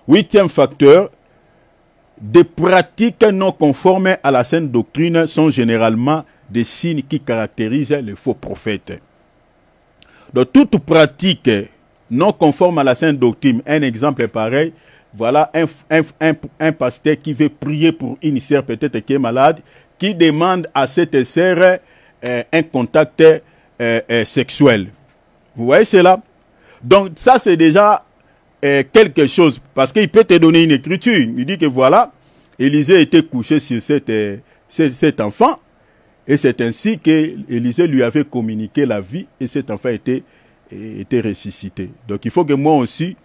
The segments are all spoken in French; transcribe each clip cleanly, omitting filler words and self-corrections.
Huitième facteur, des pratiques non conformes à la sainte doctrine sont généralement des signes qui caractérisent les faux prophètes. Donc toute pratique non conforme à la sainte doctrine, un exemple est pareil, voilà un pasteur qui veut prier pour une sœur peut-être qui est malade, qui demande à cette sœur un contact sexuel. Vous voyez cela? Donc ça c'est déjà quelque chose, parce qu'il peut te donner une écriture. Il dit que voilà, Élisée était couché sur cet enfant, et c'est ainsi que Élisée lui avait communiqué la vie, et cet enfant était ressuscité. Donc il faut que moi aussi,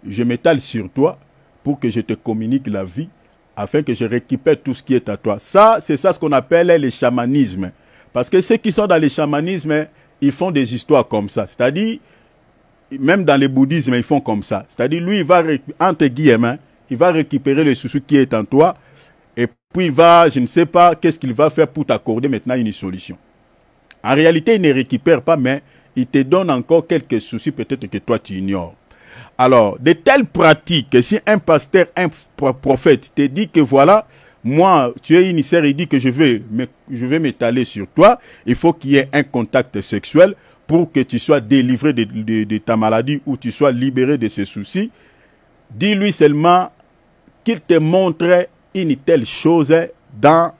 je m'étale sur toi, pour que je te communique la vie, afin que je récupère tout ce qui est à toi. Ça, c'est ça ce qu'on appelle le chamanisme. Parce que ceux qui sont dans le chamanisme, ils font des histoires comme ça. C'est-à-dire, même dans le bouddhisme, ils font comme ça. C'est-à-dire, lui, il va, entre guillemets, il va récupérer le souci qui est en toi, et puis il va, je ne sais pas, qu'est-ce qu'il va faire pour t'accorder maintenant une solution. En réalité, il ne récupère pas, mais il te donne encore quelques soucis, peut-être que toi, tu ignores. Alors, de telles pratiques, si un pasteur, un prophète te dit que voilà, moi, tu es initiaire, il dit que je vais m'étaler sur toi, il faut qu'il y ait un contact sexuel pour que tu sois délivré de ta maladie ou tu sois libéré de ces soucis. Dis-lui seulement qu'il te montre une telle chose dans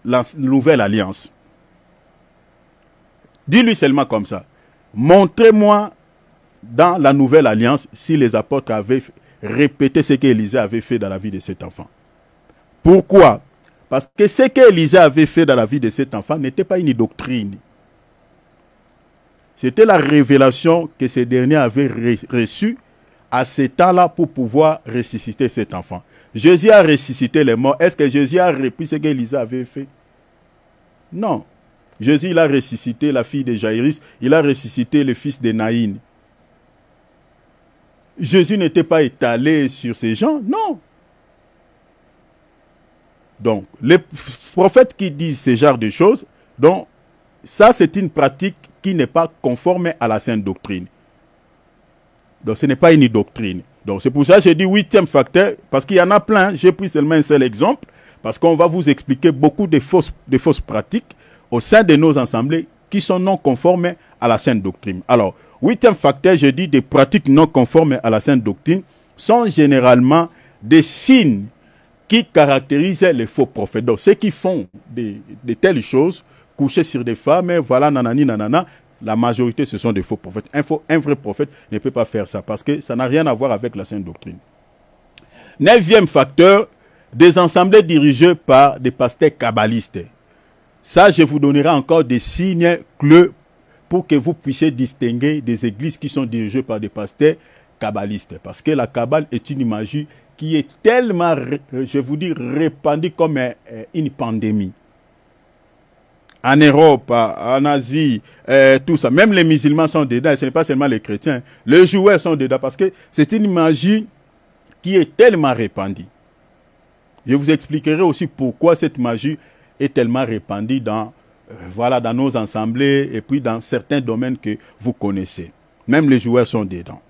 la nouvelle alliance. Dis-lui seulement comme ça. Montrez-moi dans la nouvelle alliance si les apôtres avaient répété ce qu'Élisée avait fait dans la vie de cet enfant. Pourquoi? Parce que ce qu'Élisée avait fait dans la vie de cet enfant n'était pas une doctrine. C'était la révélation que ce dernier avait reçue à ce temps-là pour pouvoir ressusciter cet enfant. Jésus a ressuscité les morts. Est-ce que Jésus a repris ce qu'Élisée avait fait? Non. Jésus, il a ressuscité la fille de Jaïrus. Il a ressuscité le fils de Naïn. Jésus n'était pas étalé sur ces gens, non. Donc, les prophètes qui disent ce genre de choses, donc, ça c'est une pratique qui n'est pas conforme à la sainte doctrine. Donc, ce n'est pas une doctrine. Donc, c'est pour ça que j'ai dit huitième facteur, parce qu'il y en a plein, j'ai pris seulement un seul exemple, parce qu'on va vous expliquer beaucoup de fausses pratiques au sein de nos assemblées qui sont non conformes à la sainte doctrine. Alors, huitième facteur, je dis des pratiques non conformes à la sainte doctrine sont généralement des signes qui caractérisent les faux prophètes. Donc, ceux qui font de telles choses, coucher sur des femmes, voilà, nanani, nanana, la majorité, ce sont des faux prophètes. Un vrai prophète ne peut pas faire ça parce que ça n'a rien à voir avec la sainte doctrine. Neuvième facteur, des assemblées dirigées par des pasteurs kabbalistes. Ça, je vous donnerai encore des signes clés pour que vous puissiez distinguer des églises qui sont dirigées par des pasteurs kabbalistes. Parce que la Kabbale est une magie qui est tellement, je vous dis, répandue comme une pandémie. En Europe, en Asie, tout ça. Même les musulmans sont dedans, et ce n'est pas seulement les chrétiens. Les joueurs sont dedans parce que c'est une magie qui est tellement répandue. Je vous expliquerai aussi pourquoi cette magie est tellement répandue dans nos assemblées et puis dans certains domaines que vous connaissez. Même les joueurs sont dedans.